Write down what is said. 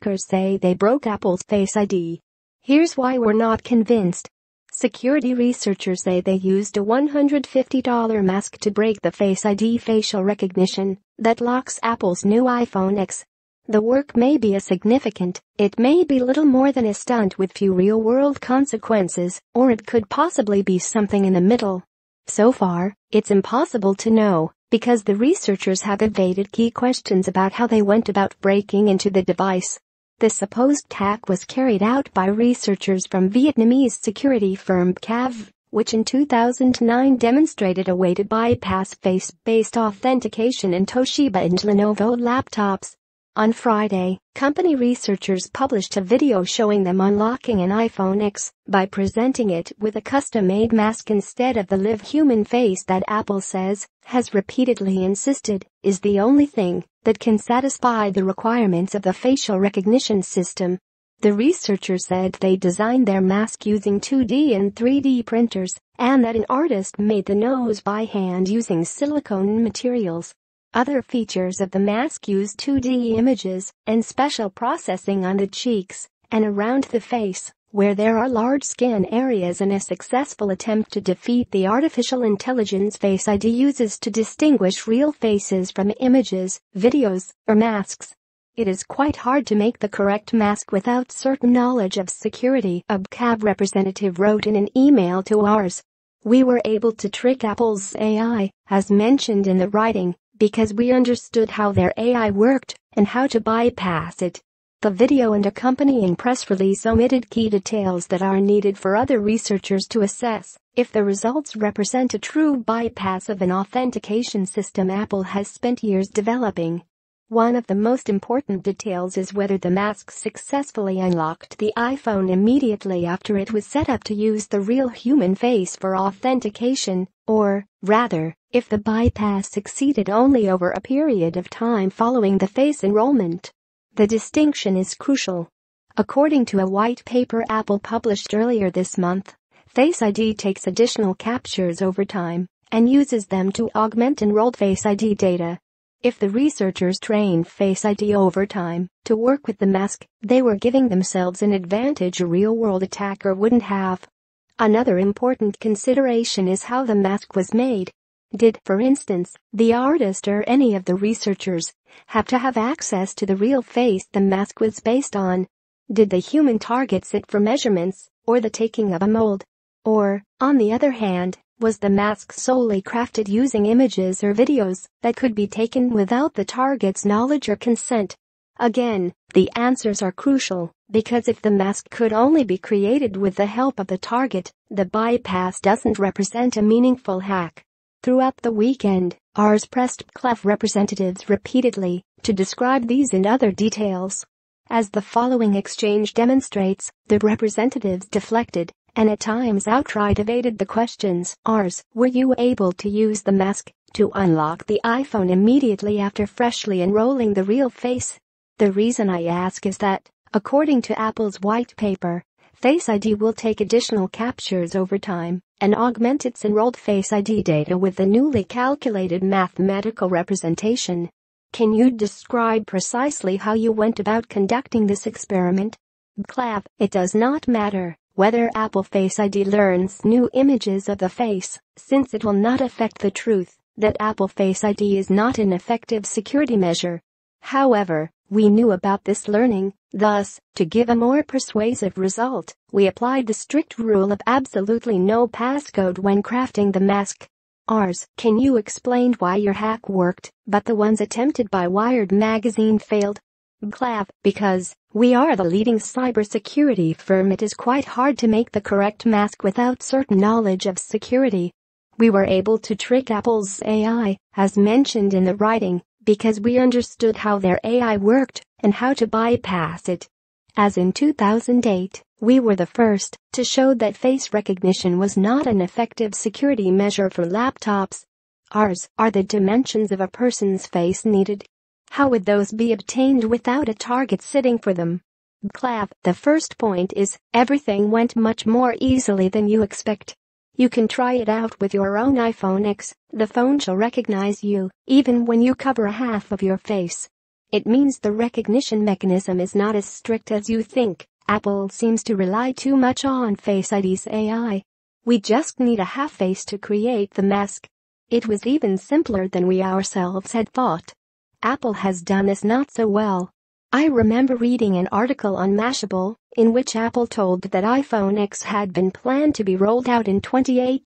hackers say they broke Apple's Face ID. Here's why we're not convinced. Security researchers say they used a $150 mask to break the Face ID facial recognition that locks Apple's new iPhone X. The work may be insignificant, it may be little more than a stunt with few real-world consequences, or it could possibly be something in the middle. So far, it's impossible to know, because the researchers have evaded key questions about how they went about breaking into the device. The supposed hack was carried out by researchers from Vietnamese security firm Bkav, which in 2009 demonstrated a way to bypass face-based authentication in Toshiba and Lenovo laptops. On Friday, company researchers published a video showing them unlocking an iPhone X by presenting it with a custom-made mask instead of the live human face that Apple says, has repeatedly insisted, is the only thing that can satisfy the requirements of the facial recognition system. The researchers said they designed their mask using 2D and 3D printers, and that an artist made the nose by hand using silicone materials. Other features of the mask use 2D images and special processing on the cheeks and around the face, where there are large skin areas, in a successful attempt to defeat the artificial intelligence Face ID uses to distinguish real faces from images, videos, or masks. It is quite hard to make the correct mask without certain knowledge of security, a Bkav representative wrote in an email to ours. We were able to trick Apple's AI, as mentioned in the writing, because we understood how their AI worked and how to bypass it. The video and accompanying press release omitted key details that are needed for other researchers to assess if the results represent a true bypass of an authentication system Apple has spent years developing. One of the most important details is whether the mask successfully unlocked the iPhone immediately after it was set up to use the real human face for authentication, or, rather, if the bypass succeeded only over a period of time following the face enrollment. The distinction is crucial. According to a white paper Apple published earlier this month, Face ID takes additional captures over time and uses them to augment enrolled Face ID data. If the researchers trained Face ID over time to work with the mask, they were giving themselves an advantage a real-world attacker wouldn't have. Another important consideration is how the mask was made. Did, for instance, the artist or any of the researchers have to have access to the real face the mask was based on? Did the human targets it for measurements, or the taking of a mold? Or, on the other hand, was the mask solely crafted using images or videos that could be taken without the target's knowledge or consent? Again, the answers are crucial, because if the mask could only be created with the help of the target, the bypass doesn't represent a meaningful hack. Throughout the weekend, ours pressed Bkav representatives repeatedly to describe these and other details. As the following exchange demonstrates, the representatives deflected and at times outright evaded the questions. Ours, were you able to use the mask to unlock the iPhone immediately after freshly enrolling the real face? The reason I ask is that, according to Apple's white paper, Face ID will take additional captures over time and augment its enrolled Face ID data with the newly calculated mathematical representation. Can you describe precisely how you went about conducting this experiment? Bkav, it does not matter whether Apple Face ID learns new images of the face, since it will not affect the truth that Apple Face ID is not an effective security measure. However, we knew about this learning, thus, to give a more persuasive result, we applied the strict rule of absolutely no passcode when crafting the mask. Ours, can you explain why your hack worked, but the ones attempted by Wired magazine failed? Bkav, because we are the leading cybersecurity firm, it is quite hard to make the correct mask without certain knowledge of security. We were able to trick Apple's AI, as mentioned in the writing, because we understood how their AI worked and how to bypass it. As in 2008, we were the first to show that face recognition was not an effective security measure for laptops. Ours, are the dimensions of a person's face needed? How would those be obtained without a target sitting for them? Bkav, the first point is, everything went much more easily than you expect. You can try it out with your own iPhone X. The phone shall recognize you, even when you cover half of your face. It means the recognition mechanism is not as strict as you think. Apple seems to rely too much on Face ID's AI. We just need a half face to create the mask. It was even simpler than we ourselves had thought. Apple has done this not so well. I remember reading an article on Mashable, in which Apple told that iPhone X had been planned to be rolled out in 2018.